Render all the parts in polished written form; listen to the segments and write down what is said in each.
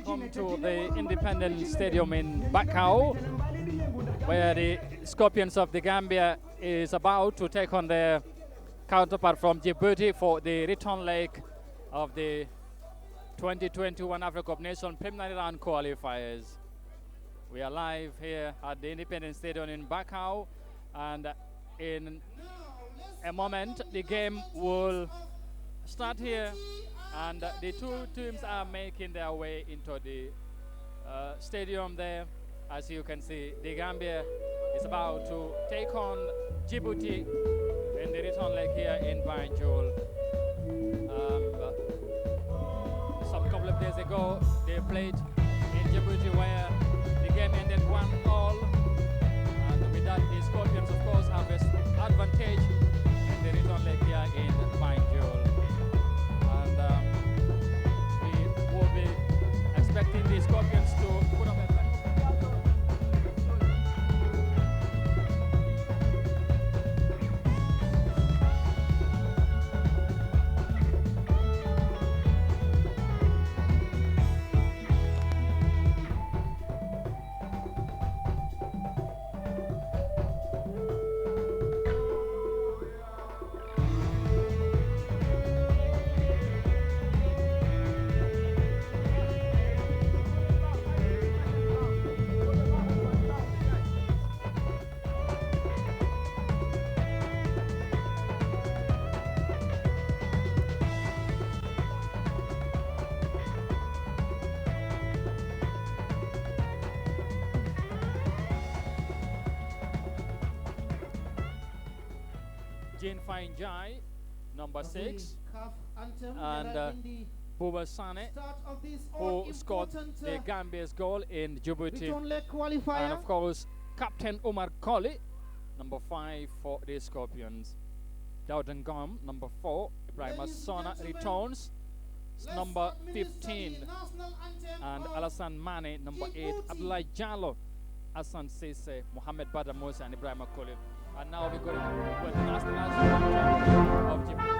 Come to the Independence Stadium in Bakau, where the Scorpions of the Gambia is about to take on their counterpart from Djibouti for the return leg of the 2021 Africa Cup Nations preliminary round qualifiers. We are live here at the Independence Stadium in Bakau, and in a moment the game will start here, and the two teams are making their way into the stadium there. As you can see, the Gambia is about to take on Djibouti in the return leg here in Banjul. Some couple of days ago, they played in Djibouti, where the game ended 1-1. And with that, the Scorpions, of course, have an advantage in the return leg here in Banjul. And we will be expecting the Scorpions to put up a Jai, number 6, and Buba Sane, who scored the Gambia's goal in Djibouti, and of course Captain Omar Colley, number 5 for the Scorpions. Dowden Gom, number 4, Ibrahim Sona returns, number 15, and Alassane Mane, number 8, Abdullah Jallo, Hassan Sise, Mohamed Badr Musa, and Ibrahim Colley. And now we're going with the national anthem of Djibouti.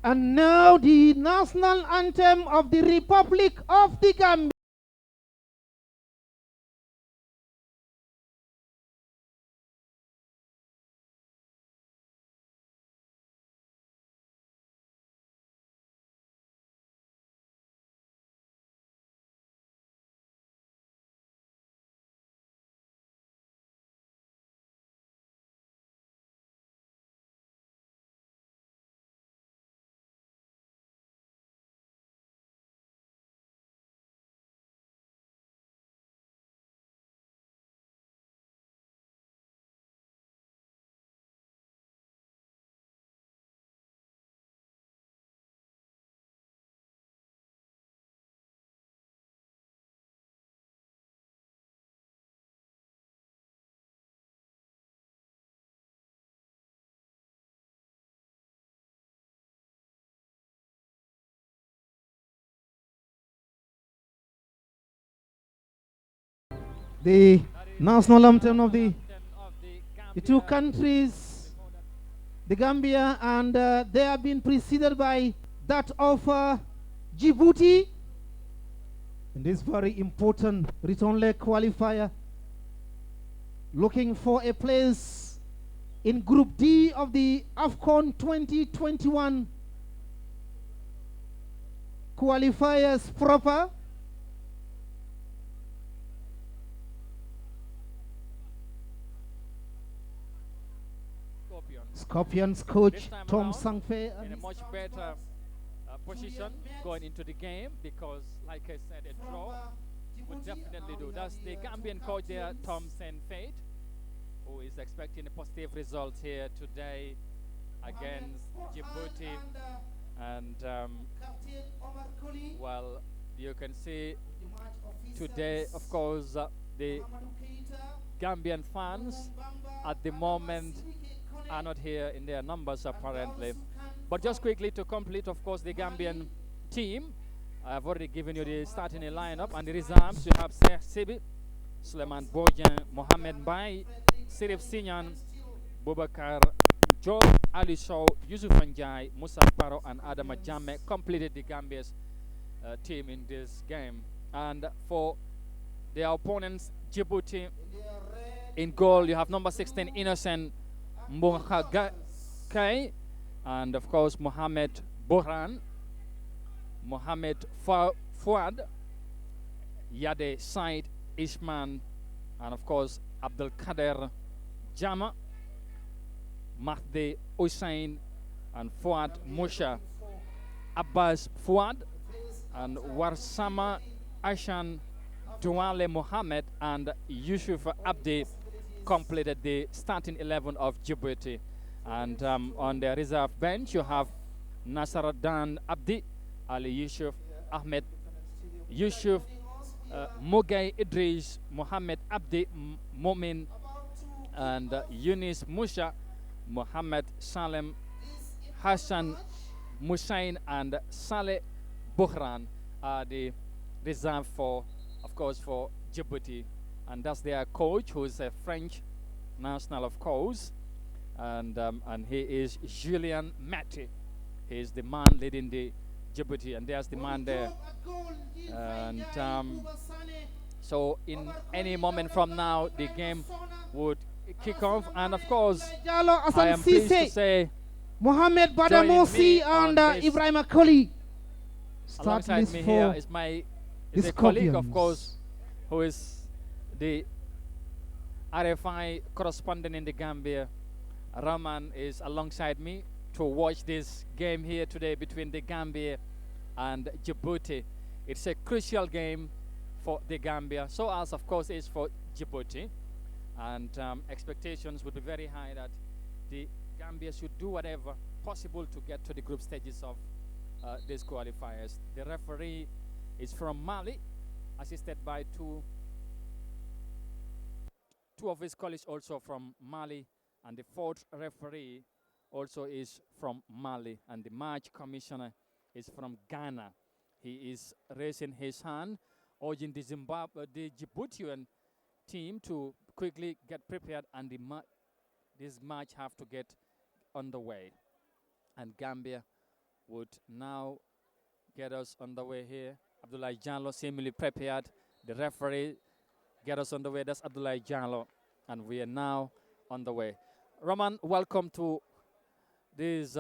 And now the national anthem of the Republic of the Gambia. The national anthem of the two countries, the Gambia, and they have been preceded by that of Djibouti in this very important return leg qualifier, looking for a place in Group D of the AFCON 2021 qualifiers proper. Scorpions coach Tom Sangfe in a much better position going into the game because, like I said, a draw would definitely do. That's the Gambian coach there, Tom Fate, who is expecting a positive result here today against Djibouti. And, well, you can see today, of course, the Gambian fans at the moment are not here in their numbers apparently. But just quickly to complete, of course, the Gambian team, I've already given you the starting lineup and the reserves. You have Sibi, Suleiman Bojan, Mohamed Bai, Sirif Sinyan, Bubakar Joe, Ali Shaw, Yusuf Njai, Musa Paro, and Adama Jammeh completed the Gambia's team in this game. And for their opponents, Djibouti, in goal, you have number 16, Innocent Mbongakai, and of course, Mohamed Bohran, Mohamed Fuad, Yade Said Ishman, and of course, Abdul Kader Jama, Mahdi Hussein, and Fuad Musha, Abbas Fuad, and Warsama Ashan Duale Mohammed, and Yusuf Abdi completed the starting 11 of Djibouti. And on the reserve bench, you have Nasaradan Abdi, Ali Yusuf, Ahmed Yusuf, Mugay Idris, Mohammed Abdi Momin, and Yunis Musha, Mohammed Salem, Hassan Musain, and Saleh Buhran are the reserve for, of course, for Djibouti. And that's their coach, who is a French national, of course. And he is Julien Matti. He is the man leading the Djibouti, and there's the man there. And so in any moment from now, the game would kick off. And of course, I am pleased to say Mohamed Badamosi and Ibrahim Akoli. Alongside me here is a colleague, of course, who is the RFI correspondent in the Gambia. Rahman is alongside me to watch this game here today between the Gambia and Djibouti. It's a crucial game for the Gambia, so as of course is for Djibouti. And expectations would be very high that the Gambia should do whatever possible to get to the group stages of these qualifiers. The referee is from Mali, assisted by two of his colleagues also from Mali, and the fourth referee also is from Mali, and the match commissioner is from Ghana. He is raising his hand, urging the Djiboutian team to quickly get prepared, and this match have to get underway. And Gambia would now get us underway here. Abdoulaye Jallo seemingly prepared. The referee get us on the way. That's Abdoulaye Jallo, and we are now on the way. Roman, welcome to this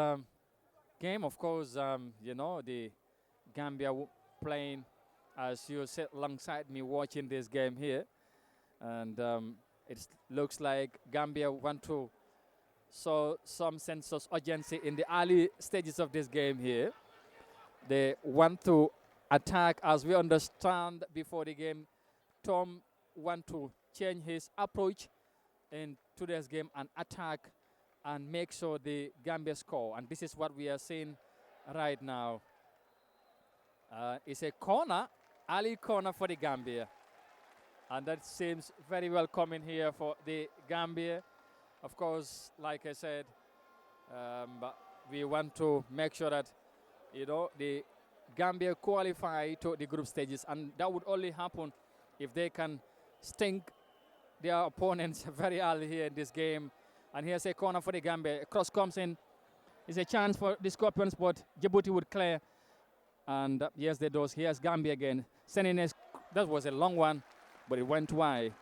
game. Of course, you know, the Gambia playing, as you sit alongside me watching this game here. And it looks like Gambia want to show some sense of urgency in the early stages of this game here. They want to attack, as we understand before the game. Tom want to change his approach in today's game and attack and make sure the Gambia score. And this is what we are seeing right now. It's a corner, early corner for the Gambia. And that seems very welcoming here for the Gambia. Of course, like I said, but we want to make sure that, you know, the Gambia qualify to the group stages. And that would only happen if they can stink their opponents very early here in this game. And here's a corner for the Gambia. A cross comes in. It's a chance for the Scorpions, but Djibouti would clear. And yes, they do. Here's Gambia again. Sending a, that was a long one, but it went wide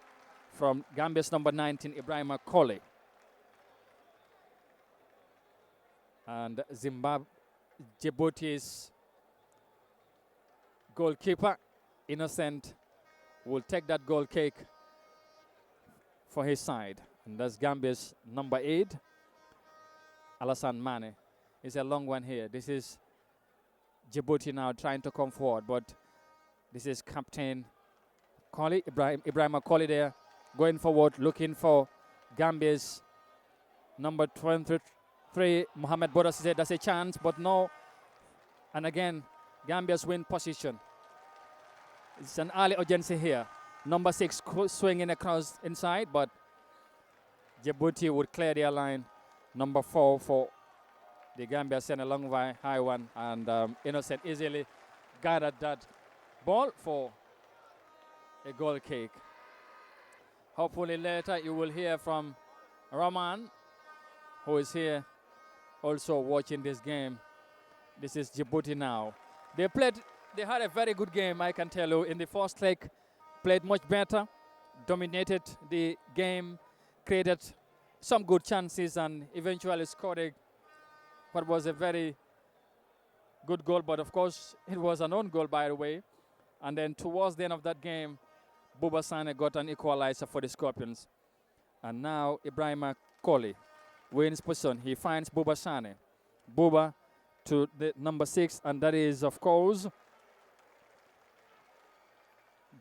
from Gambia's number 19, Ibrahim Akoli. And Djibouti's goalkeeper, Innocent, will take that goal kick for his side. And that's Gambia's number 8, Alassane Mane. It's a long one here. This is Djibouti now trying to come forward, but this is Captain Koli, Ibrahim Koli there, going forward, looking for Gambia's number 23, Mohamed Boda said that's a chance, but no. And again, Gambia's win position. It's an early urgency here. Number 6 swinging across inside, but Djibouti would clear their line. Number 4 for the Gambia sent a long high one, and Innocent easily gathered that ball for a goal kick. Hopefully later you will hear from Roman, who is here also watching this game. This is Djibouti now. They had a very good game, I can tell you. In the first leg, played much better, dominated the game, created some good chances, and eventually scored what was a very good goal. But of course, it was an own goal, by the way. And then towards the end of that game, Buba Sane got an equalizer for the Scorpions. And now Ibrahim Koli wins position. He finds Buba Sane. Buba to the number 6, and that is, of course,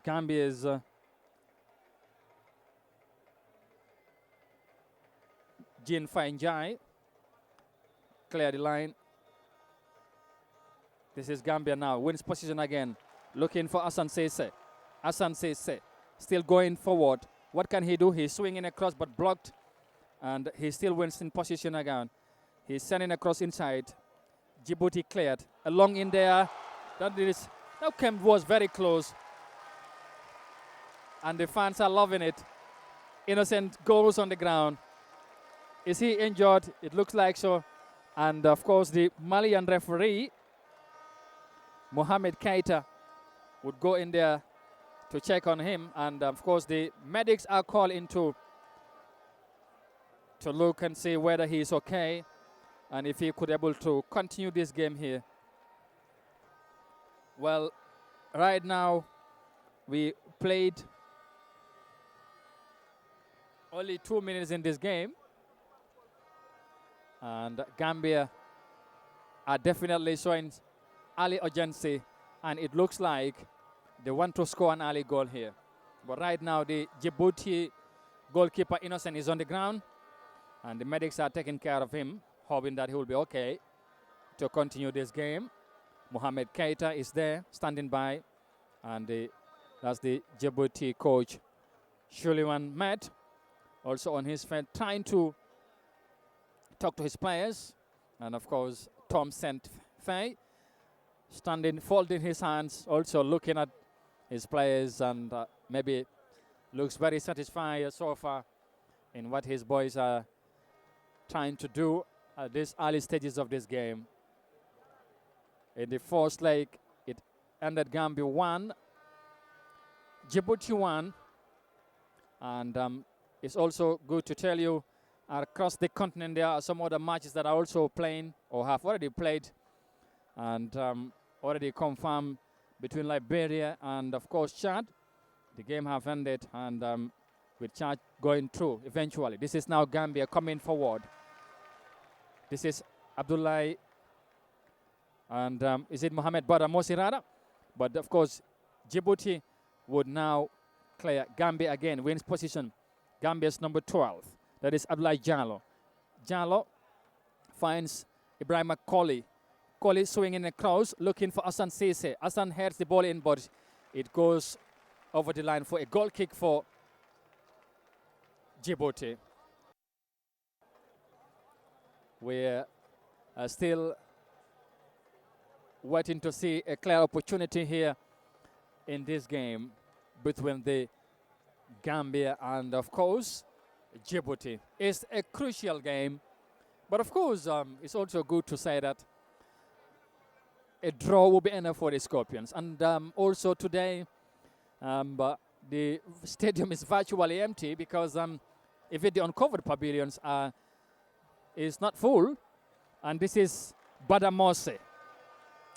Gambia's Jin Fainjai. Clear the line. This is Gambia now. Wins position again. Looking for Hassan Sese. Hassan Sese still going forward. What can he do? He's swinging across but blocked. And he still wins in position again. He's sending across inside. Djibouti cleared. Along in there. That camp was very close. And the fans are loving it. Innocent goes on the ground. Is he injured? It looks like so. And of course the Malian referee, Mohamed Keita, would go in there to check on him. And of course the medics are called in to look and see whether he is okay and if he could able to continue this game here. Well, right now we played only 2 minutes in this game, and Gambia are definitely showing early urgency, and it looks like they want to score an early goal here. But right now the Djibouti goalkeeper Innocent is on the ground, and the medics are taking care of him, hoping that he will be okay to continue this game. Mohamed Keita is there, standing by, and that's the Djibouti coach, Shuliwan Met, also on his feet, trying to talk to his players. And of course, Tom Saint Fay, standing, folding his hands, also looking at his players, and maybe looks very satisfied so far in what his boys are trying to do at these early stages of this game. In the first leg, it ended Gambia 1, Djibouti 1, and it's also good to tell you across the continent there are some other matches that are also playing or have already played and already confirmed between Liberia and of course Chad. The game have ended, and with Chad going through eventually. This is now Gambia coming forward. This is Abdullahi and is it Mohamed Bada Mosirada? But of course Djibouti would now clear. Gambia again wins position. Gambia's number 12. That is Abdullahi Jallo. Jallo finds Ibrahim Koli. Koli swinging across, looking for Hassan Sese. Hassan heads the ball in, but it goes over the line for a goal kick for Djibouti. We're still waiting to see a clear opportunity here in this game between the Gambia and, of course, Djibouti. It's a crucial game, but of course, it's also good to say that a draw will be enough for the Scorpions. And also today, the stadium is virtually empty because even the uncovered pavilions is not full. And this is Badamose.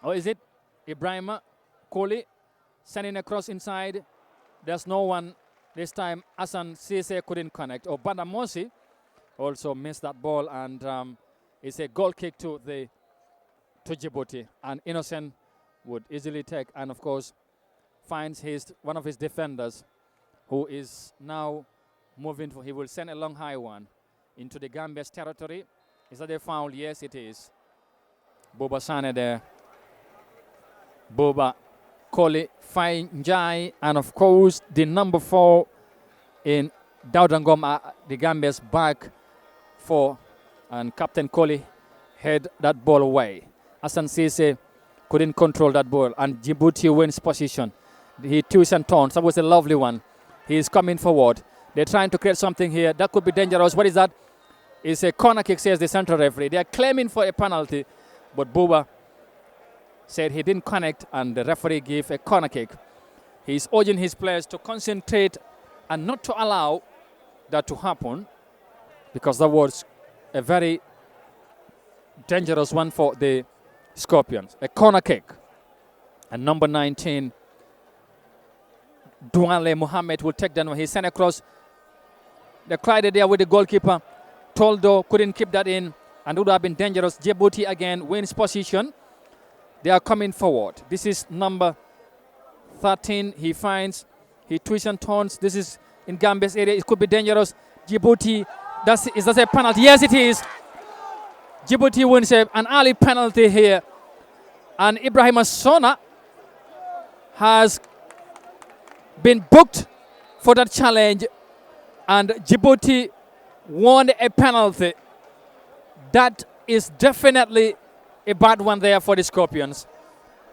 Or is it Ibrahim Koli sending across inside? There's no one. This time, Hassan Sese couldn't connect. Or Badamosi also missed that ball, and it's a goal kick to Djibouti. And Innocent would easily take, and of course finds one of his defenders, who is now moving for. He will send a long high one into the Gambia's territory. Is that a foul? Yes, it is. Boba Sane there. Boba Koli Fainjai, and of course the number 4 in Daudangom, the Gambia's back 4, and Captain Koli head that ball away. Hassan Sise couldn't control that ball, and Djibouti wins position. He twists and turns. That was a lovely one. He is coming forward. They're trying to create something here. That could be dangerous. What is that? It's a corner kick, says the central referee. They are claiming for a penalty, but Buba said he didn't connect, and the referee gave a corner kick. He's urging his players to concentrate and not to allow that to happen, because that was a very dangerous one for the Scorpions. A corner kick. And number 19, Douale Mohammed, will take that one. He sent across. They cried there with the goalkeeper. Toldo couldn't keep that in, and it would have been dangerous. Djibouti again wins position. They are coming forward. This is number 13. He twists and turns. This is in Gambia's area. It could be dangerous. Djibouti, is that a penalty? Yes, it is. Djibouti wins an early penalty here. And Ibrahim Sona has been booked for that challenge. And Djibouti won a penalty. That is definitely a bad one there for the Scorpions.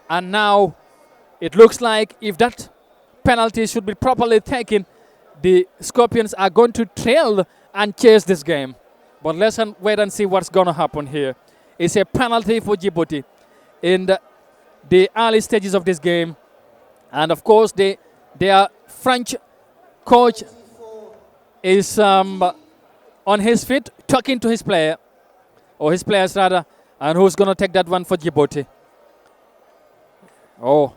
And now it looks like if that penalty should be properly taken, the Scorpions are going to trail and chase this game. But let's wait and see what's going to happen here. It's a penalty for Djibouti in the early stages of this game. And of course, their French coach is on his feet talking to his player, or his players rather, and who's going to take that one for Djibouti. Oh,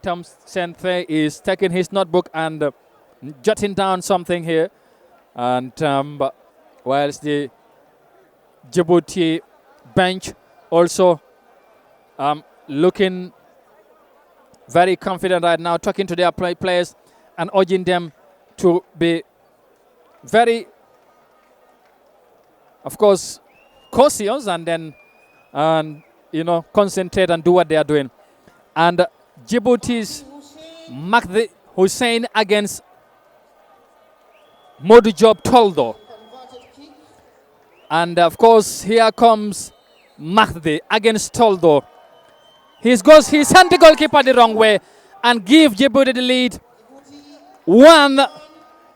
Tom Senthe is taking his notebook and jotting down something here. And whilst the Djibouti bench also looking very confident right now, talking to their players and urging them to be very, of course, cautious and then concentrate and do what they are doing. And Djibouti's Mahdi Hussein against Modu Job Toldo. And of course, here comes Mahdi against Toldo. He sent the goalkeeper the wrong way and give Djibouti the lead. 1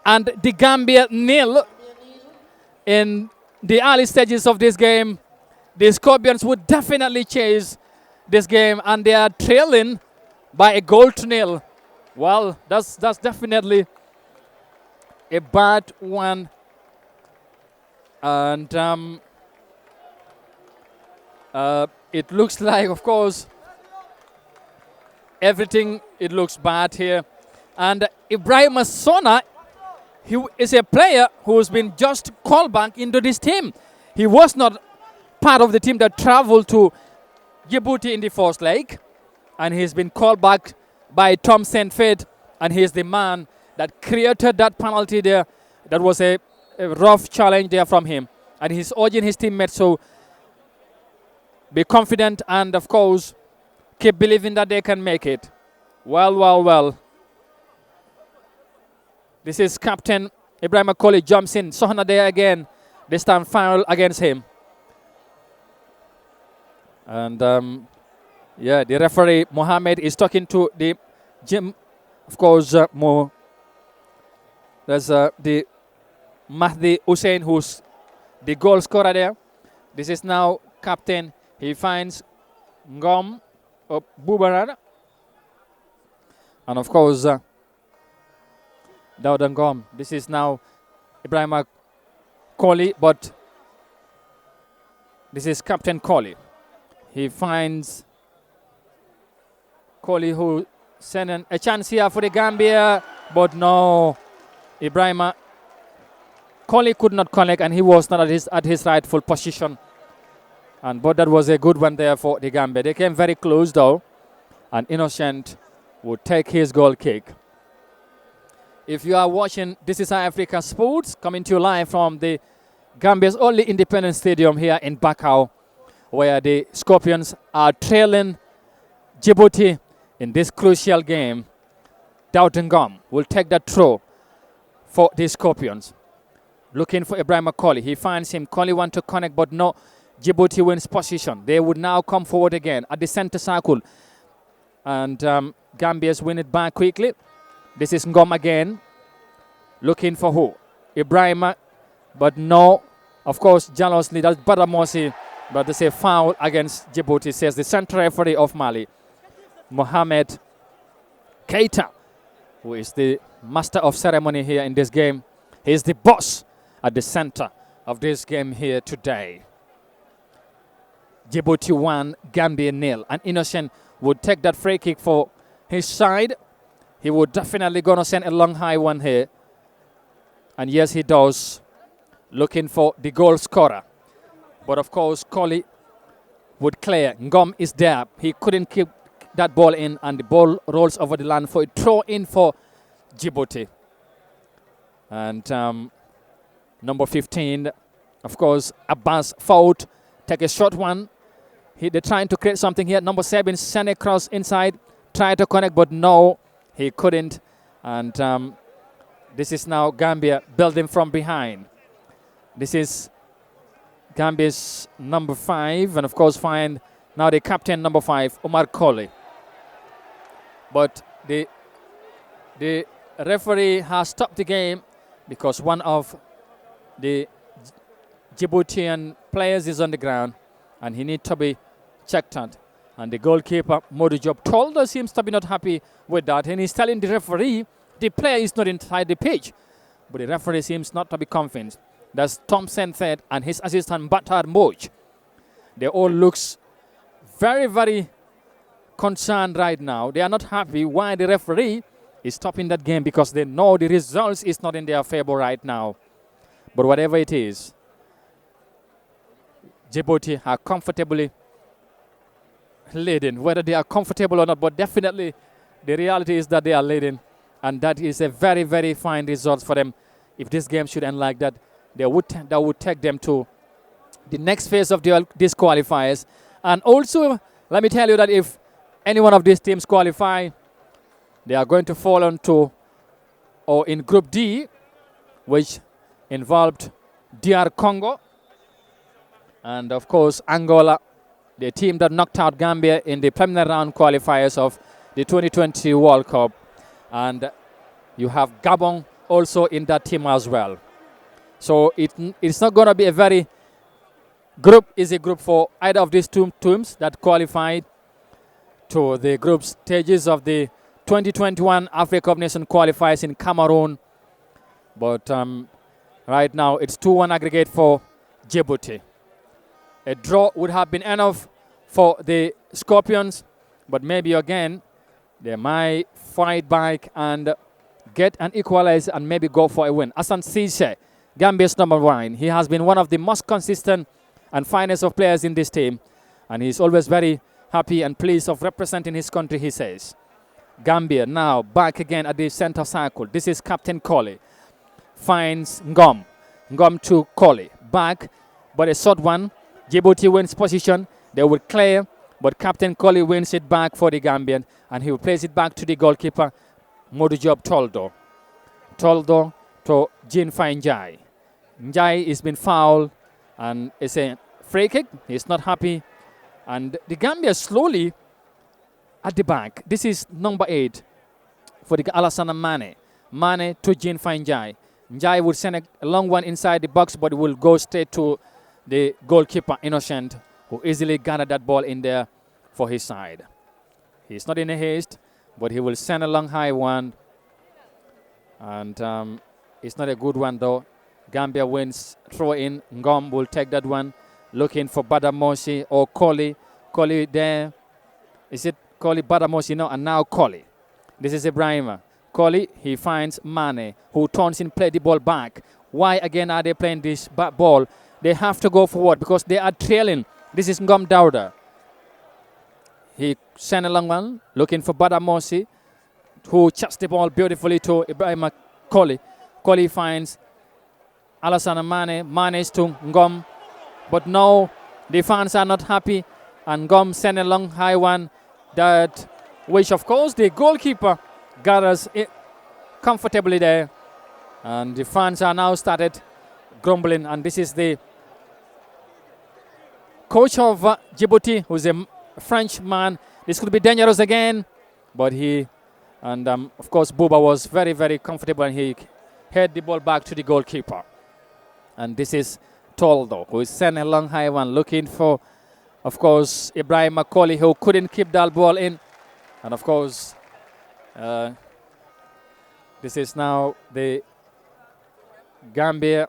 and the Gambia 0 in the early stages of this game. The Scorpions would definitely chase this game, and they are trailing by a goal to 0. Well, that's definitely a bad one. And it looks like, of course, everything, it looks bad here. And Ibrahim Sona, he is a player who's been just called back into this team. He was not part of the team that traveled to Djibouti in the first leg. And he's been called back by Tom Saintfiet. And he's the man that created that penalty there. That was a rough challenge there from him. And he's urging his teammates to be confident and, of course, keep believing that they can make it. Well. This is Captain Ibrahim Akoli jumps in. Sohna there again. This time foul against him. And, the referee, Mohammed, is talking to the gym. Of course, there's the Mahdi Hussein, who's the goal scorer there. This is now captain. He finds Ngom of Bubaran. And of course, Dauda Ngom. This is now Ibrahim Koli, but this is Captain Koli. He finds Koli, who sent a chance here for the Gambia, but no, Ibrahim Koli could not connect, and he was not at his rightful position. But that was a good one there for the Gambia. They came very close though, And Innocent would take his goal kick. If you are watching, this is Africa Sports coming to you live from the Gambia's only independent stadium here in Bakau, where the Scorpions are trailing Djibouti in this crucial game. Ngom will take that throw for the Scorpions. Looking for Ibrahim Colley. He finds him. Colley wants to connect, but no. Djibouti wins position. They would now come forward again at the center circle. And Gambia's win it back quickly. This is Ngom again. Looking for who? Ibrahim. But no. Of course, jealously, that's Badamosi. But they say foul against Djibouti, says the central referee of Mali, Mohamed Keita, who is the master of ceremony here in this game. He's the boss at the center of this game here today. Djibouti 1, Gambia 0. And Innocent would take that free kick for his side. He would definitely gonna send a long high one here. And yes, he does. Looking for the goal scorer. But of course, Colley would clear. Ngom is there. He couldn't keep that ball in, and the ball rolls over the line for a throw in for Djibouti. And number 15, of course, Abbas Fout, take a short one. They're trying to create something here. Number 7, send a cross inside, try to connect, but no, he couldn't. And this is now Gambia building from behind. This is Gambia's number 5, and of course find now the captain number 5, Omar Colley. But the referee has stopped the game because one of the Djiboutian players is on the ground and he needs to be checked out. And the goalkeeper, Modou Diop, told us seems to be not happy with that, and he's telling the referee the player is not inside the pitch. But the referee seems not to be convinced. That's Thompson said, and his assistant Batar Moj. They all looks very, very concerned right now. They are not happy why the referee is stopping that game, because they know the results is not in their favor right now. But whatever it is, Djibouti are comfortably leading. Whether they are comfortable or not, but definitely the reality is that they are leading, and that is a very, very fine result for them. If this game should end like that, that would take them to the next phase of these qualifiers. And also, let me tell you that if any one of these teams qualify, they are going to fall onto, or in Group D, which involved DR Congo and, of course, Angola, the team that knocked out Gambia in the preliminary round qualifiers of the 2020 World Cup. And you have Gabon also in that team as well. So it's not going to be a very easy group for either of these two teams that qualified to the group stages of the 2021 Africa Cup Nation qualifiers in Cameroon. But right now it's 2-1 aggregate for Djibouti. A draw would have been enough for the Scorpions, but maybe again they might fight back and get an equalizer and maybe go for a win. Hassan Cisse, Gambia's number 1. He has been one of the most consistent and finest of players in this team, and he's always very happy and pleased of representing his country, he says. Gambia now back again at the center circle. This is Captain Colley. Finds Ngom. Ngom to Colley. Back, but a short one. Djibouti wins position. They will clear, but Captain Colley wins it back for the Gambian, and he will place it back to the goalkeeper, Modou Diop Toldo. Toldo to Jean Fine Njai. Njai has been fouled, and it's a free kick. He's not happy. And the Gambia slowly at the back. This is number 8 for the Alassane Mane. Mane to Jean Fine Njai. Njai would send a long one inside the box, but it will go straight to the goalkeeper, Innocent, who easily gathered that ball in there for his side. He's not in a haste, but he will send a long high one. And it's not a good one, though. Gambia wins, throw in. Ngom will take that one. Looking for Badamosi or Colley. Colley there. Is it Colley, Badamosi? No, and now Colley. This is Ibrahima. Colley, he finds Mane, who turns in, play the ball back. Why again are they playing this ball? They have to go forward because they are trailing. This is Ngom Dauda. He sent a long one, looking for Badamosi, who chucks the ball beautifully to Ibrahim Koli. Koli finds Alassane Mane. Mane is to Ngom. But no, the fans are not happy. And Ngom sent a long high one, which of course the goalkeeper gathers it comfortably there. And the fans are now started grumbling. And this is the coach of Djibouti, who's a French man. This could be dangerous again. But of course, Buba was very, very comfortable, and he headed the ball back to the goalkeeper. And this is Toldo, who is sent a long high one, looking for, of course, Ibrahim Koli, who couldn't keep that ball in. And of course, this is now the Gambia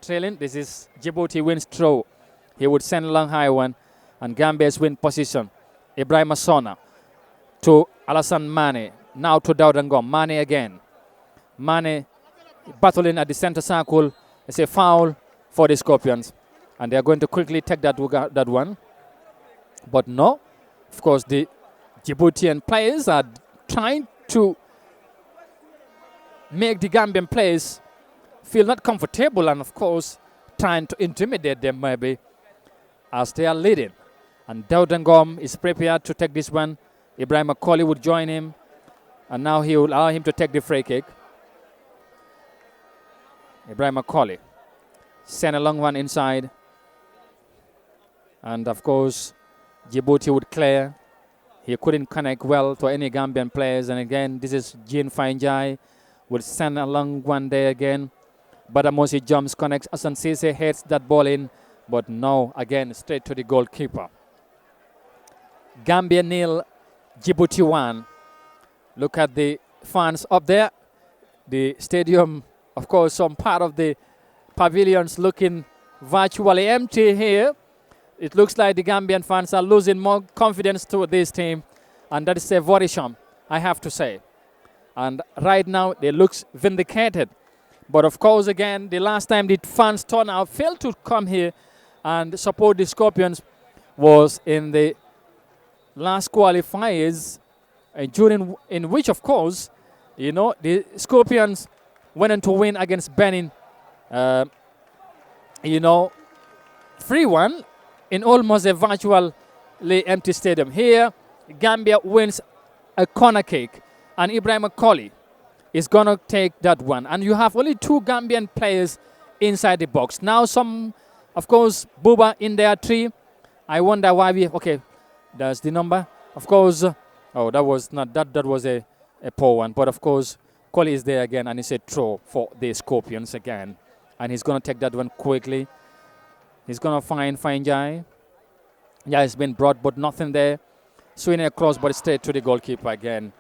trailing. This is Djibouti wins throw. He would send a long high one, and Gambia's win position. Ibrahim Sona to Alassane Mane. Now to Dawda Ngom. Mane again. Mane battling at the center circle. It's a foul for the Scorpions. And they are going to quickly take that one. But no. Of course, the Djiboutian players are trying to make the Gambian players feel not comfortable, and of course trying to intimidate them maybe as they are leading. And Dawda Ngom is prepared to take this one. Ibrahim Koli would join him, and now he will allow him to take the free kick. Ibrahim Koli sent a long one inside, and of course Djibouti would clear. He couldn't connect well to any Gambian players, and again this is Jean Fainjai would send a long one there again. Badamosi jumps, connects. Asan Sise heads that ball in, but no, again straight to the goalkeeper. Gambia 0, Djibouti 1. Look at the fans up there. The stadium, of course, some part of the pavilions looking virtually empty here. It looks like the Gambian fans are losing more confidence to this team, and that is a worrisome, I have to say. And right now, they look vindicated. But of course, again, the last time the fans turnout failed to come here and support the Scorpions was in the last qualifiers, in which, of course, you know, the Scorpions went on to win against Benin, 3-1 in almost a virtually empty stadium. Here, Gambia wins a corner kick, and Ibrahim Koli is going to take that one. And you have only 2 Gambian players inside the box. Now of course, Buba in there 3. I wonder why okay, that's the number. Of course, that was not, that was a poor one. But of course, Koli is there again, and it's a throw for the Scorpions again. And he's going to take that one quickly. He's going to find Fainjai. Yeah, it's been brought, but nothing there. Swinging across, but straight to the goalkeeper again.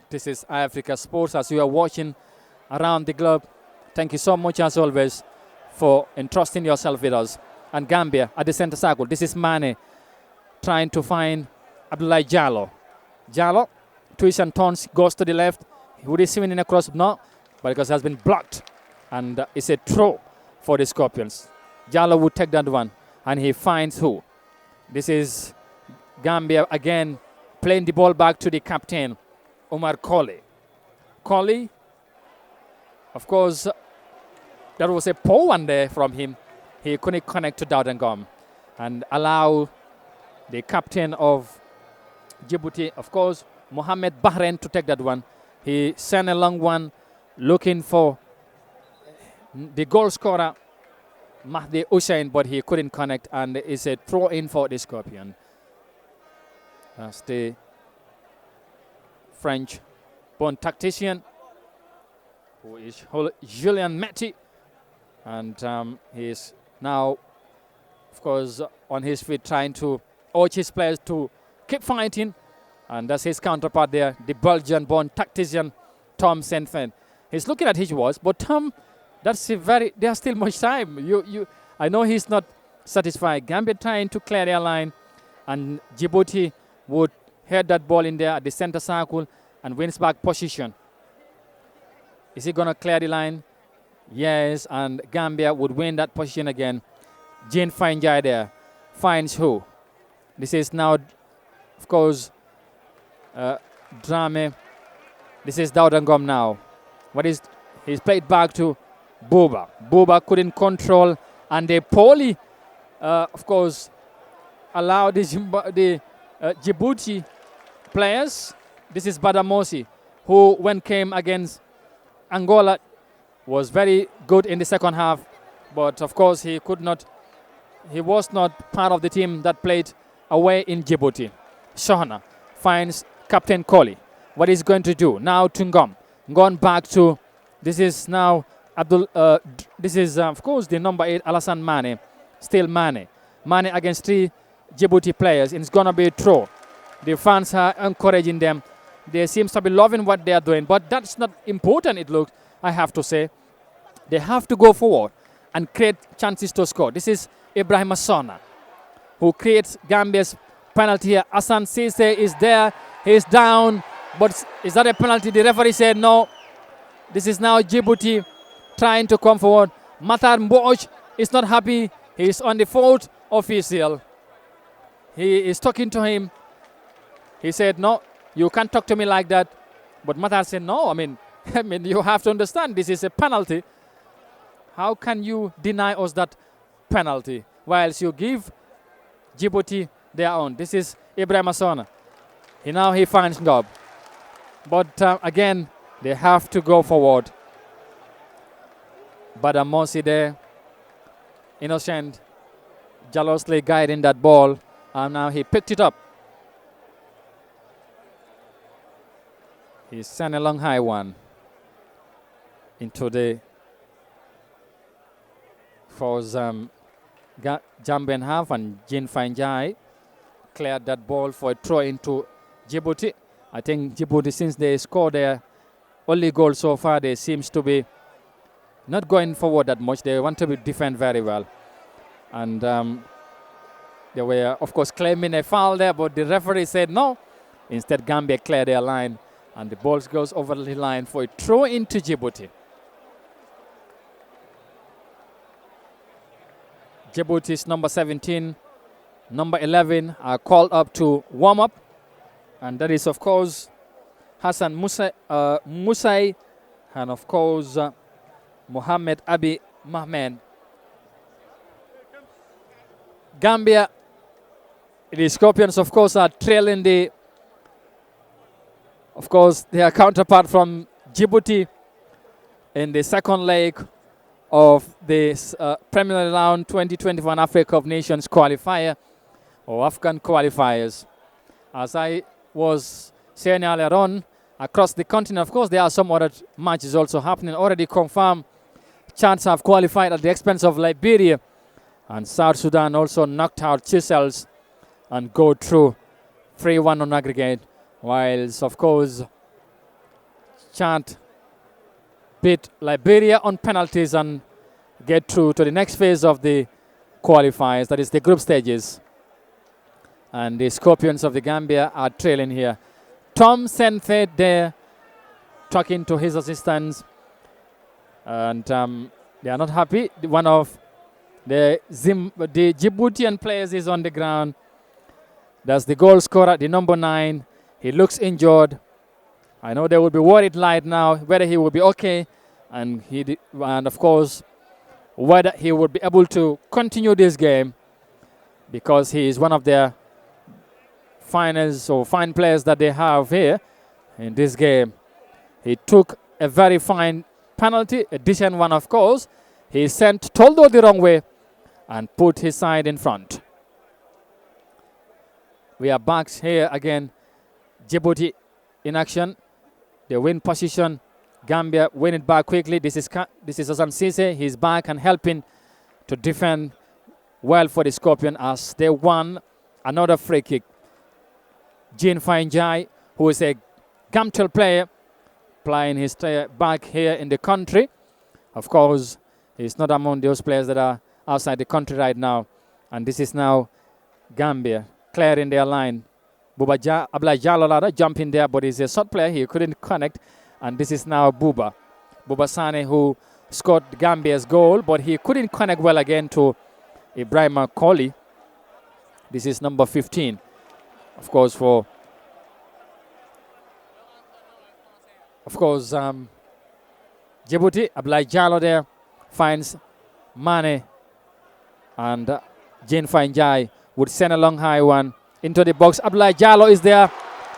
This is iAfrica Sports as you are watching around the globe. Thank you so much, as always, for entrusting yourself with us. And Gambia at the center circle. This is Mane trying to find Abdoulaye Jallow. Jallow, twists and turns, goes to the left. He would be swinging across, no, but because it has been blocked. And it's a throw for the Scorpions. Jallow would take that one, and he finds who? This is Gambia again playing the ball back to the captain, Omar Koli. Koli, of course, there was a poor one there from him. He couldn't connect to Dawda Ngom and allow the captain of Djibouti, of course, Mohamed Bahrain, to take that one. He sent a long one looking for the goal scorer, Mahdi Hussein, but he couldn't connect, and it's a throw in for the Scorpion. That's the French-born tactician, who is Julien Metti, and he is now, of course, on his feet trying to urge his players to keep fighting, and that's his counterpart there, the Belgian-born tactician, Tom Saint-Fin. He's looking at his watch, but Tom, there's still much time. I know he's not satisfied. Gambia trying to clear their line, and Djibouti would head that ball in there at the center circle and wins back position. Is he going to clear the line? Yes, and Gambia would win that position again. Jean Fainjai there finds who? This is now, of course, Drame. This is Daudangom now. He's played back to Buba. Buba couldn't control, and they poorly, of course, allowed the Djibouti players. This is Badamosi, who when came against Angola was very good in the second half, but of course he was not part of the team that played away in Djibouti. Shohana finds Captain Koli. What he's going to do now to Ngom. Gone back to, this is now this is of course the number 8 Alassane Mane. Still Mane. Mane against 3 Djibouti players. It's going to be a throw. The fans are encouraging them. They seem to be loving what they are doing, but that's not important, it looks, I have to say. They have to go forward and create chances to score. This is Ibrahim Assona, who creates Gambia's penalty here. Hassan Cisse is there. He's down, but is that a penalty? The referee said no. This is now Djibouti trying to come forward. Matar Mboj is not happy. He's on the 4th official. He is talking to him. He said, no, you can't talk to me like that. But Matar said, no, I mean, you have to understand this is a penalty. How can you deny us that penalty whilst you give Djibouti their own? This is Ibrahim Assona. He finds Ngob. But again, they have to go forward. But Amosi there, innocent, jealously guiding that ball. And now he picked it up. He sent a long high one into the Jamben half, and Jin Fanjai cleared that ball for a throw into Djibouti. I think Djibouti, since they scored their only goal so far, they seems to be not going forward that much. They want to defend very well. And they were, of course, claiming a foul there, but the referee said no. Instead, Gambia cleared their line, and the ball goes over the line for a throw into Djibouti. Djibouti's number 17, number 11 are called up to warm up. And that is, of course, Hassan Musai and, of course, Mohamed Abi Mahmed. Gambia, the Scorpions, of course, are trailing their counterpart from Djibouti in the second leg of this preliminary round 2021 Africa Cup of Nations qualifier, or Afghan qualifiers. As I was saying earlier on, across the continent, of course, there are some other matches also happening. Already confirmed, Chad have qualified at the expense of Liberia, and South Sudan also knocked out Chisels and go through 3-1 on aggregate, whilst, of course, Chad beat Liberia on penalties and get through to the next phase of the qualifiers, that is the group stages. And the Scorpions of the Gambia are trailing here. Tom Senthe there talking to his assistants, and they are not happy. One of the Djiboutian players is on the ground. That's the goal scorer, the number 9. He looks injured. I know they will be worried right now whether he will be okay, and of course whether he will be able to continue this game, because he is one of their finest or fine players that they have here in this game. He took a very fine penalty, a decent one, of course. He sent Toldo the wrong way and put his side in front. We are back here again. Djibouti in action. They win position. Gambia win it back quickly. This is Hassan Cisse. He's back and helping to defend well for the Scorpion as they won another free kick. Jean Fanjai, who is a Gamtel player, playing his back here in the country. Of course, he's not among those players that are outside the country right now. And this is now Gambia clearing their line. Buba Abla Jalolada jumping there, but he's a shot player. He couldn't connect. And this is now Buba Sane, who scored Gambia's goal, but he couldn't connect well again to Ibrahim Koli. This is number 15, of course, for Djibouti. Abdoulaye Jallow there finds Mane, and Jane Fanjai would send a long high one into the box. Abdoulaye Jallow is there,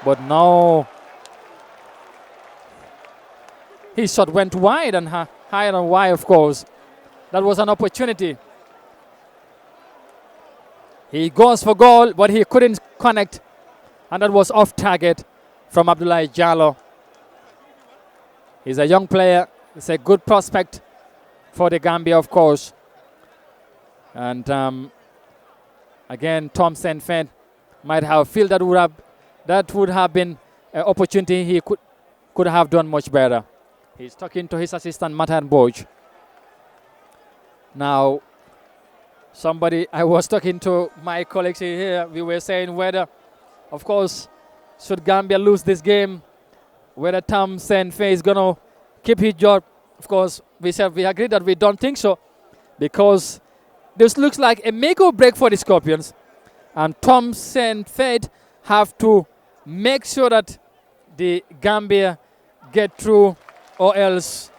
but no. His shot went wide and higher and wide, of course. That was an opportunity. He goes for goal, but he couldn't connect, and that was off target from Abdoulaye Jallow. He's a young player. He's a good prospect for the Gambia, of course. And again, Tom Senfed might have felt that would have been an opportunity he could have done much better. He's talking to his assistant, Matan Boj. Now, I was talking to my colleagues here. We were saying whether, of course, should Gambia lose this game, whether Tom Senfed is going to keep his job. Of course, we agreed that we don't think so, because this looks like a make or break for the Scorpions. And Tom Senfed have to make sure that the Gambia get through, or else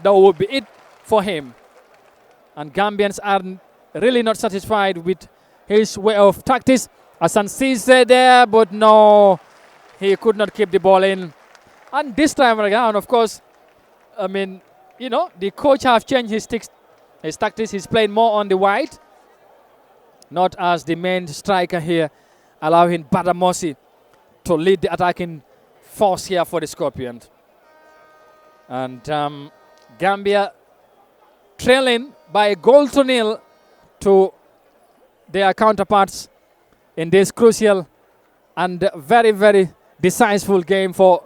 that would be it for him. And Gambians are really not satisfied with his way of tactics. Hassan Cisse there, but no, he could not keep the ball in. And this time around, of course, I mean, you know, the coach have changed his tactics. He's playing more on the wide, not as the main striker here, allowing Badamosi to lead the attacking force here for the Scorpions. And Gambia trailing by a goal to nil to their counterparts in this crucial and very, very decisive game for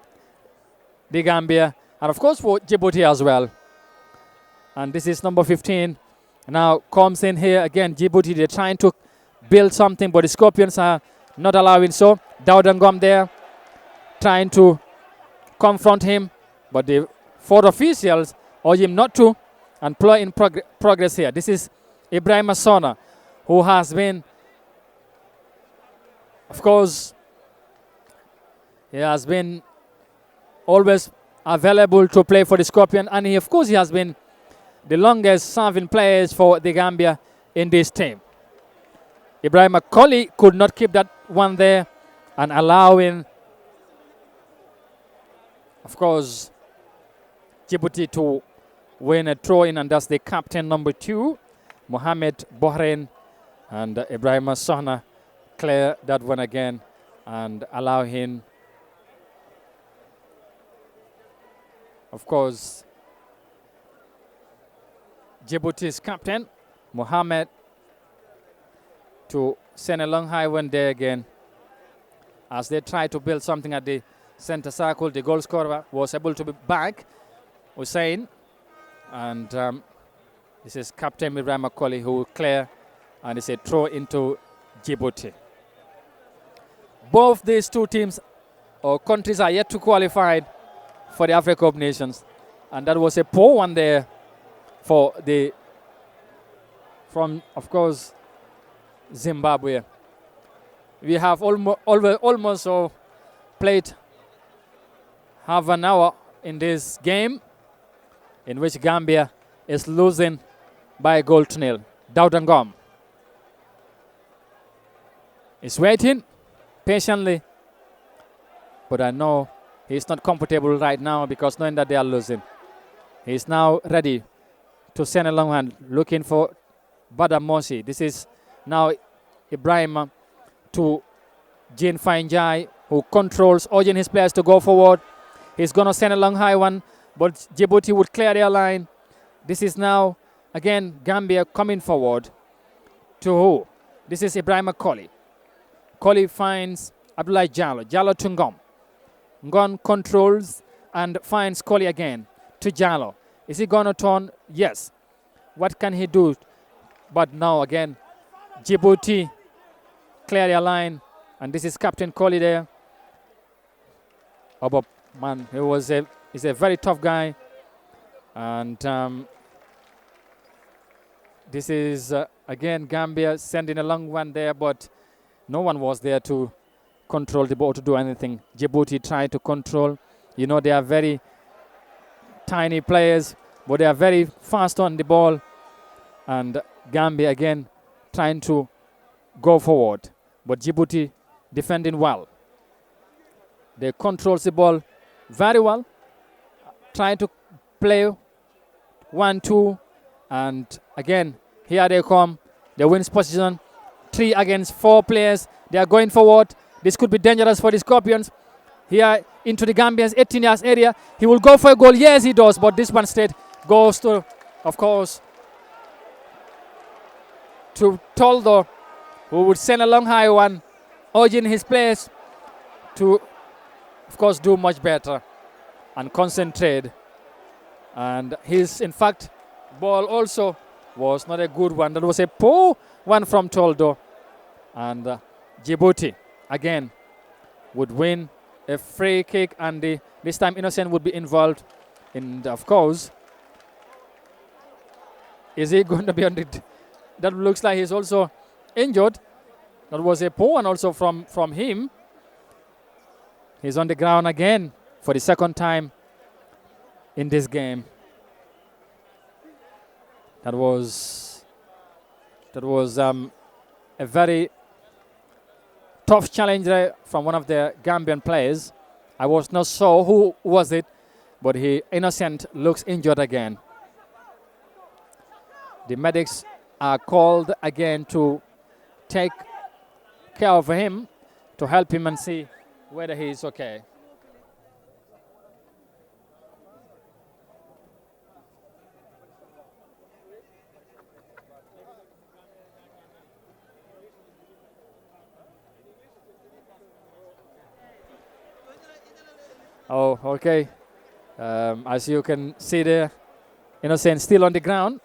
the Gambia, and of course for Djibouti as well. And this is number 15. Now comes in here again. Djibouti, they're trying to build something, but the Scorpions are not allowing so. Daudangom there trying to confront him, but the 4 officials urge him not to, and play in progress here. This is Ibrahim Sona, who has been, of course, he has been always available to play for the Scorpion, and he has been the longest serving players for the Gambia in this team. Ibrahim Akoli could not keep that one there, and allowing, of course, Djibouti to win a throw-in, and that's the captain number 2, Mohamed Bohrain, and Ibrahim Sona clear that one again and allow him, of course, Djibouti's captain, Mohamed, to send a long high one there again. As they try to build something at the center circle, the goal scorer was able to be back, Hussein. And this is Captain Ibrahim Akoli who will clear, and it's a throw into Djibouti. Both these two teams or countries are yet to qualify for the Africa Cup of Nations, and that was a poor one there for of course, Zimbabwe. We have almost played half an hour in this game, in which Gambia is losing by a goal to nil. Daudangom is waiting patiently, but I know he's not comfortable right now, because knowing that they are losing. He's now ready to send a long hand, looking for Badamosi. This is now Ibrahim to Jin Fanjai, who controls, urging his players to go forward. He's going to send a long high one, but Djibouti would clear their line. This is now, again, Gambia coming forward to who? This is Ibrahim Akoli. Koli finds Abdoulaye Jallow. Jallow to Ngom. Ngom controls and finds Koli again to Jallow. Is he going to turn? Yes. What can he do? But now again, Djibouti clear their line, and this is Captain Koli there. Oh, but man, he's a very tough guy, and this is again Gambia sending a long one there, but No one was there to control the ball, to do anything. Djibouti tried to control. You know, they are very tiny players, but they are very fast on the ball. And Gambia again trying to go forward. But Djibouti defending well. They control the ball very well. Trying to play 1-2. And again, here they come. They win position. 3 against 4 players. They are going forward. This could be dangerous for the Scorpions. Here into the Gambians 18 yards area. He will go for a goal. Yes, he does. But this one straight goes to, of course, to Toldo, who would send a long high one, urging his players to, of course, do much better and concentrate. And his, in fact, ball also was not a good one. That was a poor one from Toldo. And Djibouti, again, would win a free kick. And this time Innocent would be involved. And, of course, is he going to be on the... That looks like he's also injured. That was a poor one also from him. He's on the ground again for the second time in this game. That was a very tough challenge there from one of the Gambian players. I was not sure who was it, but Innocent looks injured again. The medics are called again to take care of him, to help him and see whether he is okay. Oh, okay. As you can see there, Innocent still on the ground.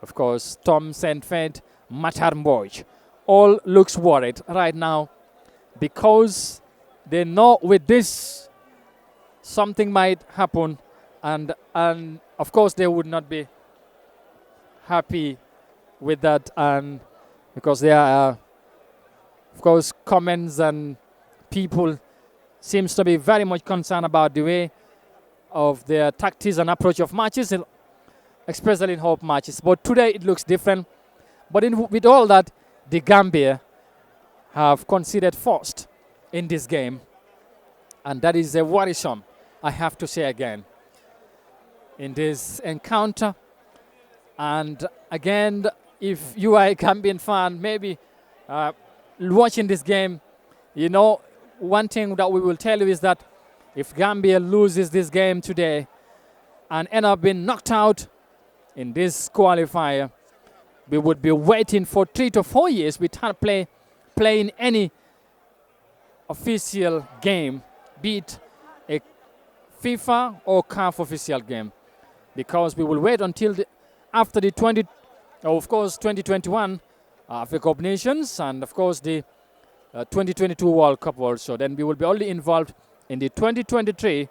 Of course, Tom Saint-Fed, Matar Mboj, all looks worried right now because they know with this something might happen, and of course they would not be happy with that, and because there are of course comments and people seems to be very much concerned about the way of their tactics and approach of matches, especially in hope matches. But today it looks different. But with all that, the Gambia have conceded first in this game. And that is a worrisome, I have to say again, in this encounter. And again, if you are a Gambian fan, maybe watching this game, you know, one thing that we will tell you is that if Gambia loses this game today and end up being knocked out in this qualifier, we would be waiting for 3 to 4 years without playing any official game, be it a FIFA or CAF official game, because we will wait until after the 2021 Africa Cup Nations and of course the 2022 World Cup also. Then we will be only involved in the 2023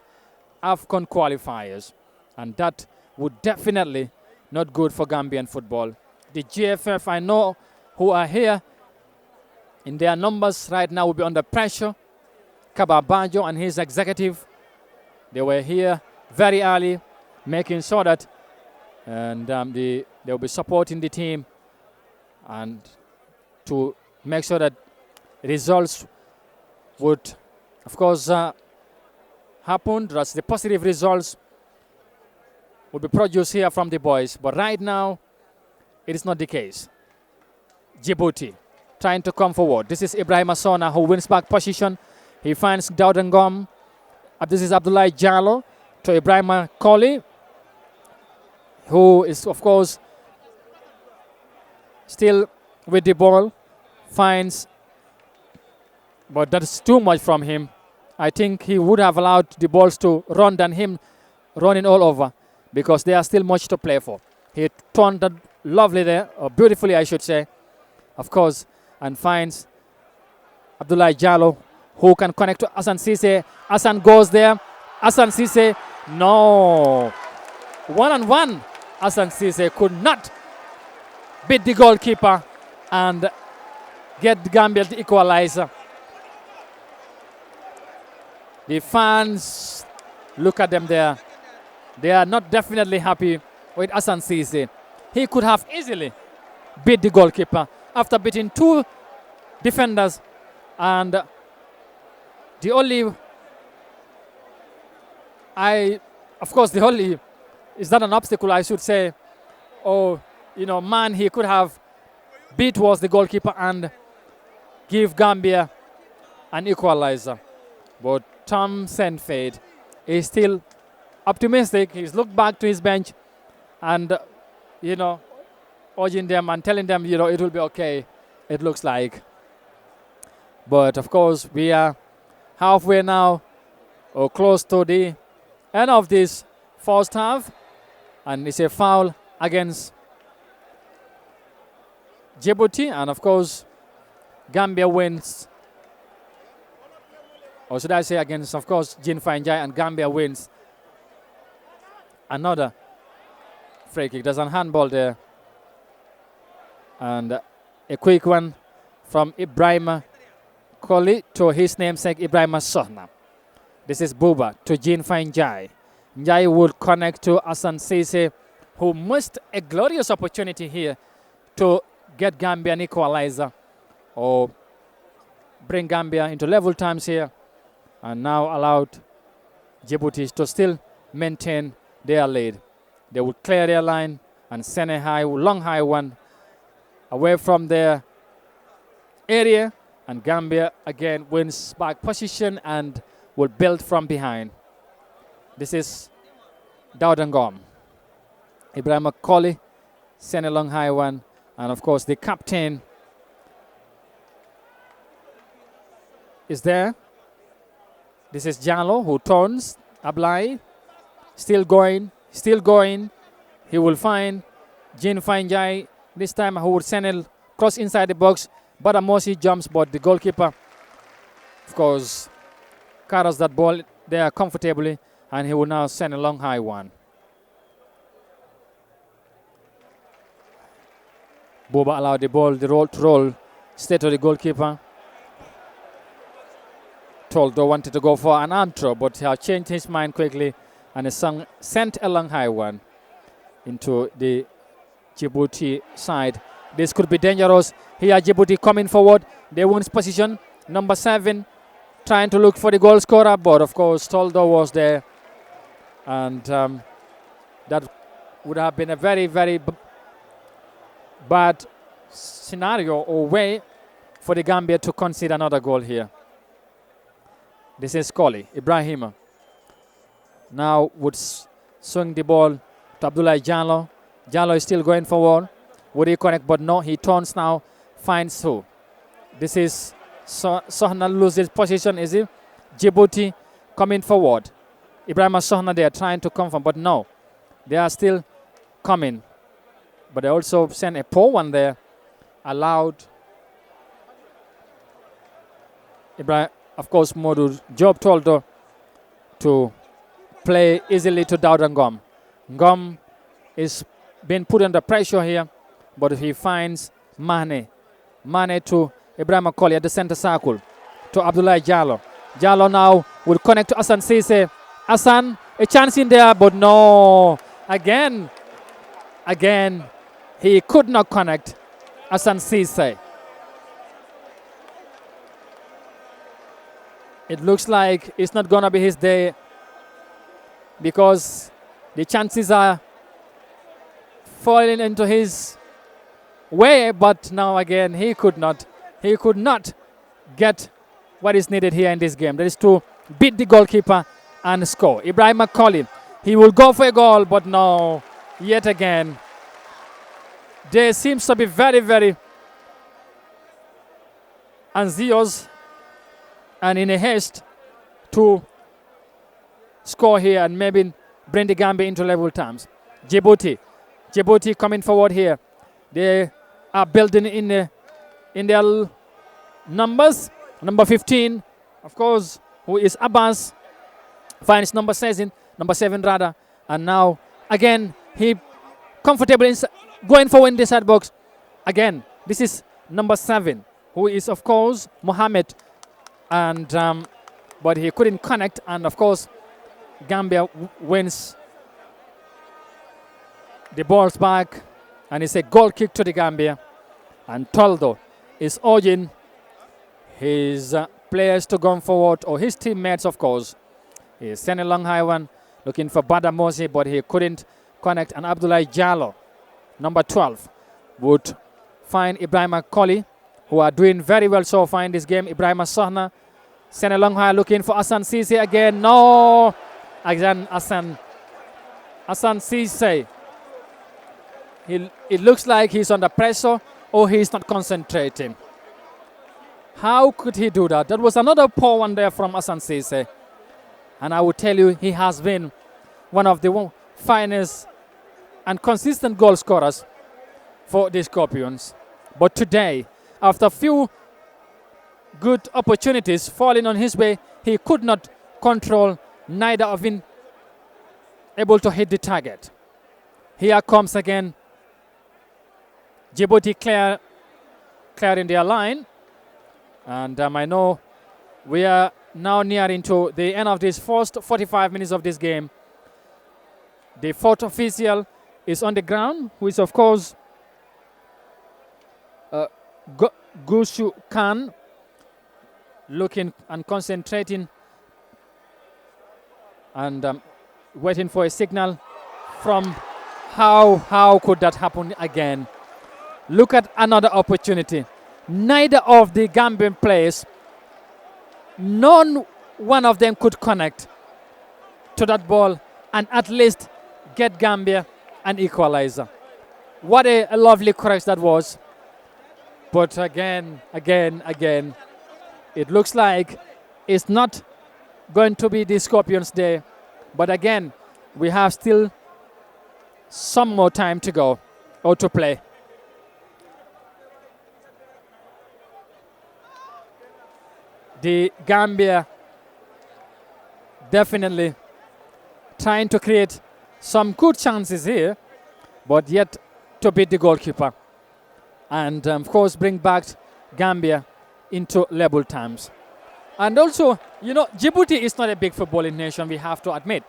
AFCON qualifiers, and that would definitely not good for Gambian football. The GFF, I know, who are here in their numbers right now, will be under pressure. Kababajo and his executive, they were here very early, making sure that they will be supporting the team and to make sure that results would, of course, happen. That's the positive results will be produced here from the boys. But right now, it is not the case. Djibouti trying to come forward. This is Ibrahim Asona who wins back position. He finds Daudangom. This is Abdullah Jallo to Ibrahim Koli, who is, of course, still with the ball. Finds, but that's too much from him. I think he would have allowed the balls to run than him running all over, because there are still much to play for. He turned that lovely there, or beautifully I should say, of course, and finds Abdullah Jallo, who can connect to Hassan Cisse. Hassan goes there. Hassan Cisse, no. 1-on-1. Hassan Cisse could not beat the goalkeeper, and get Gambia to equalize. The fans, look at them there. They are not definitely happy with Hassan Ceesay. He could have easily beat the goalkeeper after beating 2 defenders, and the only is that an obstacle, I should say, or man he could have beat was the goalkeeper and give Gambia an equalizer. But Tom Senfade is still optimistic. He's looked back to his bench and urging them and telling them it will be okay, it looks like. But of course we are halfway now, or close to the end of this first half, and it's a foul against Djibouti, and of course Gambia wins, or should I say against, of course, Jin Fanjai, and Gambia wins. Another free kick. There's a handball there, and a quick one from Ibrahima Koli to his namesake Ibrahima Sohna. This is Buba to Jin Fanjai. Njai would connect to Hassan Ceesay, who missed a glorious opportunity here to get Gambia an equalizer or bring Gambia into level times here, and now allowed Djibouti to still maintain their lead. They would clear their line and send a long high one away from their area, and Gambia again wins back position and will build from behind. This is Daudangom. Ibrahim Koli sent a long high one, and of course the captain is there. This is Jalo, who turns Ablai, still going. He will find Jin Fanjai this time, who would send a cross inside the box, but Amosi jumps, but the goalkeeper, of course, carries that ball there comfortably, and he will now send a long high one. Boba allowed the ball to roll straight to the goalkeeper. Toldo wanted to go for an arm throw, but he changed his mind quickly, and sent a long high one into the Djibouti side. This could be dangerous. Here Djibouti coming forward. They won his position. Number 7 trying to look for the goal scorer, but of course Toldo was there, and that would have been a very, very bad scenario or way for the Gambia to concede another goal here. This is Koli. Ibrahima now would swing the ball to Abdullah Jallo. Jallo is still going forward. Would he connect? But no, he turns now, finds who? This is Sohna loses position, is it? Djibouti coming forward. Ibrahima Sohna there trying to come from, but no, they are still coming. But they also sent a poor one there, allowed Ibrahim, of course, Modu Job Toldo to play easily to Dauda Ngom. Ngom is being put under pressure here, but he finds Mane. Mane to Ibrahim Koli at the center circle to Abdullah Jallo. Jallo now will connect to Hassan Ceesay. Hassan, a chance in there, but no. Again, he could not connect Hassan Ceesay. It looks like it's not going to be his day, because the chances are falling into his way, but now again he could not get what is needed here in this game. That is to beat the goalkeeper and score. Ibrahim Koli, he will go for a goal, but no, yet again there seems to be very, very anxious and in a haste to score here and maybe bring the Gambia into level terms. Djibouti coming forward here. They are building in their numbers. Number 15, of course, who is Abbas, finds number 7 rather, and now again he comfortable going forward in the side box. Again, this is number 7, who is, of course, Mohamed. And but he couldn't connect. And, of course, Gambia wins the ball's back. And it's a goal kick to the Gambia. And Toldo is urging his players to go forward, or his teammates, of course. He's sending a long high one, looking for Badamosi, but he couldn't connect. And Abdoulaye Jallo, number 12, would find Ibrahima Koli, who are doing very well so far in this game. Ibrahima Sohna, send a long high, looking for Hassan Cisse again. No! Again, Hassan Cisse. It looks like he's under pressure, or he's not concentrating. How could he do that? That was another poor one there from Hassan Cisse. And I would tell you, he has been one of the finest and consistent goal scorers for the Scorpions. But today, after a few good opportunities falling on his way, he could not control, neither of him able to hit the target. Here comes again Djibouti clearing their line. And I know we are now nearing to the end of this first 45 minutes of this game. The fourth official is on the ground, who is, of course, Gushu Khan, looking and concentrating and waiting for a signal from how could that happen again. Look at another opportunity. Neither of the Gambian players, one of them could connect to that ball and at least get Gambia an equalizer. What a lovely correct that was. But again, it looks like it's not going to be the Scorpions' day. But again, we have still some more time to go or to play. The Gambia definitely trying to create some good chances here, but yet to beat the goalkeeper. And, of course, bring back Gambia into level times. And also, Djibouti is not a big footballing nation, we have to admit.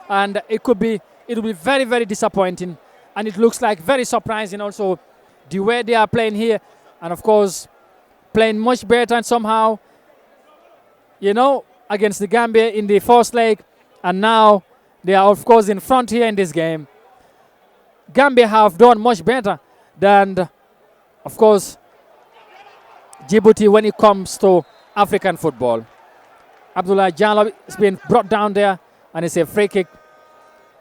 And it will be very, very disappointing. And it looks like very surprising also the way they are playing here. And, of course, playing much better and somehow, against the Gambia in the first leg. And now they are, of course, in front here in this game. Gambia have done much better than, of course, Djibouti when it comes to African football. Abdoulaye Jallo is being brought down there, and it's a free kick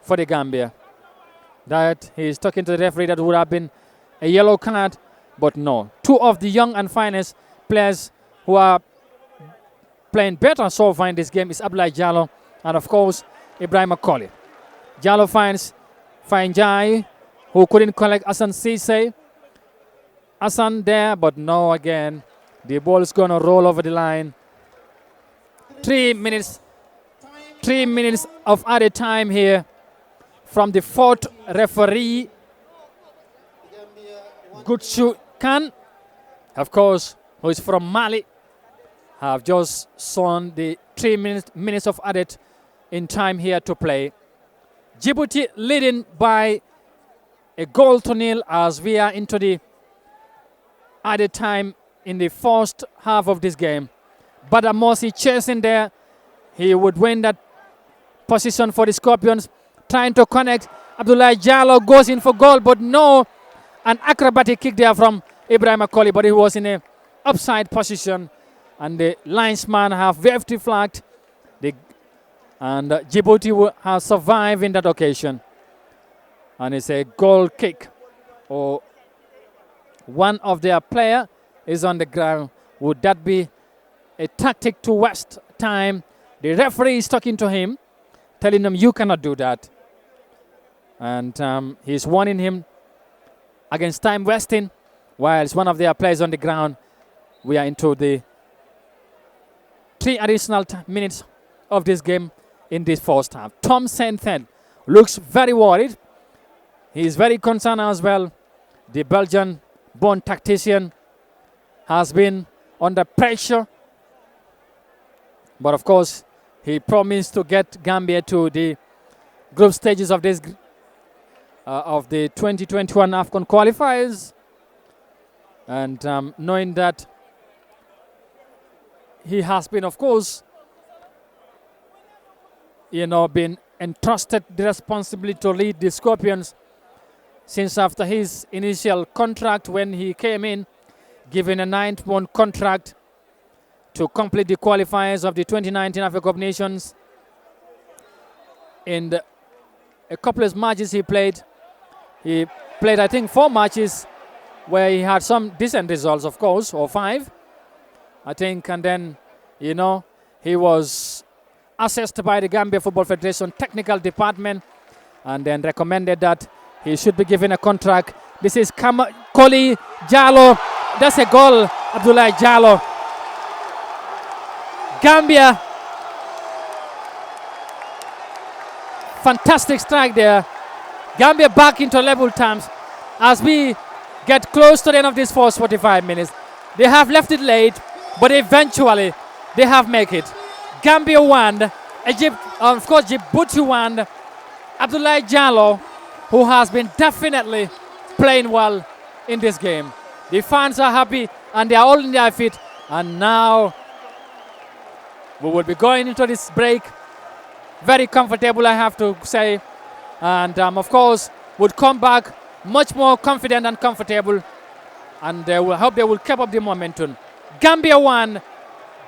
for the Gambia. That he's talking to the referee, that would have been a yellow card, but no. Two of the young and finest players who are playing better so far in this game is Abdoulaye Jallo and, of course, Ibrahima Koli. Jallo finds Jai, who couldn't collect Hassan Cisse. Hassan there, but no again. The ball is going to roll over the line. 3 minutes of added time here from the fourth referee, Gutsu Khan, of course, who is from Mali, have just shown the 3 minutes of added in time here to play. Djibouti leading by a 1-0 as we are into the added time in the first half of this game. Badamosi chasing there. He would win that position for the Scorpions. Trying to connect. Abdoulaye Jallo goes in for goal, but no. An acrobatic kick there from Ibrahima Koli, but he was in a upside position. And the linesman have waved the flag. And Djibouti has survived in that occasion. And it's a goal kick. Or one of their player is on the ground. Would that be a tactic to waste time? The referee is talking to him, telling him you cannot do that. And he's warning him against time wasting, whilst one of their players on the ground. We are into the 3 additional minutes of this game in this first half. Tom Senthen looks very worried. He is very concerned as well. The Belgian-born tactician has been under pressure. But of course, he promised to get Gambia to the group stages of this of the 2021 AFCON qualifiers. And knowing that he has been, of course, been entrusted the responsibility to lead the Scorpions since after his initial contract when he came in, given a 9-month contract to complete the qualifiers of the 2019 Africa Cup Nations. In a couple of matches he played, I think 4 matches where he had some decent results, of course, or 5, I think. And then, he was assessed by the Gambia Football Federation Technical Department and then recommended that he should be given a contract. This is Koli Jallow. That's a goal, Abdoulaye Jallow. Gambia. Fantastic strike there. Gambia back into level terms as we get close to the end of this first 45 minutes. They have left it late, but eventually they have made it. Gambia won. Of course, Djibouti won. Abdoulaye Jallow, who has been definitely playing well in this game. The fans are happy and they are all in their feet. And now we will be going into this break very comfortable, I have to say. And of course, would come back much more confident and comfortable. And I hope they will keep up the momentum. Gambia won,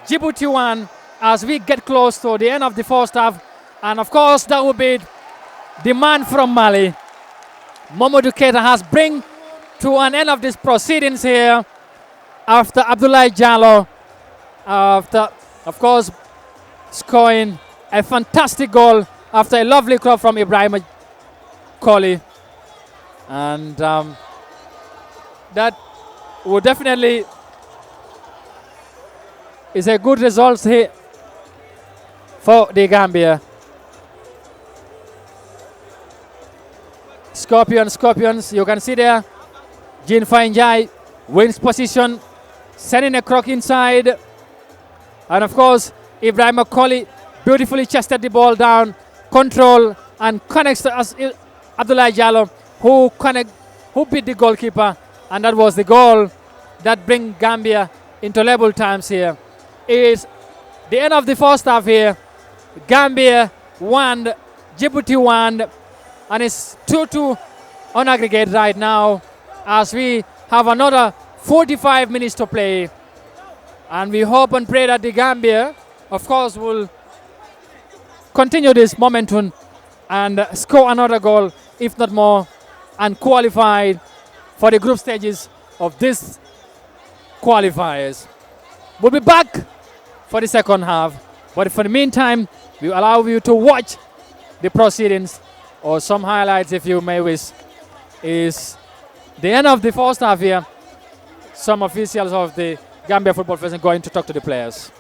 Djibouti won as we get close to the end of the first half. And of course, that will be the man from Mali. Mamadou Keita has bring to an end of these proceedings here after Abdoulaye Jallow, after, of course, scoring a fantastic goal after a lovely club from Ibrahim Koli. And that would definitely is a good result here for the Gambia. Scorpions, you can see there, Jean Fainjai wins position, sending a crook inside. And of course, Ibrahim Koli beautifully chested the ball down, control, and connects to Abdoulaye Jallow, who beat the goalkeeper. And that was the goal that brings Gambia into level times here. It is the end of the first half here. Gambia won, Djibouti won, and it's 2-2 on aggregate right now as we have another 45 minutes to play. And we hope and pray that the Gambia, of course, will continue this momentum and score another goal, if not more, and qualify for the group stages of this qualifiers. We'll be back for the second half, but for the meantime, we allow you to watch the proceedings or some highlights, if you may wish. Is the end of the first half here. Some officials of the Gambia Football Federation going to talk to the players.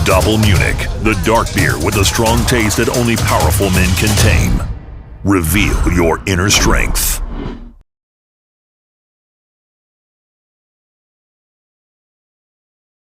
Double Munich, the dark beer with a strong taste that only powerful men can tame. Reveal your inner strength.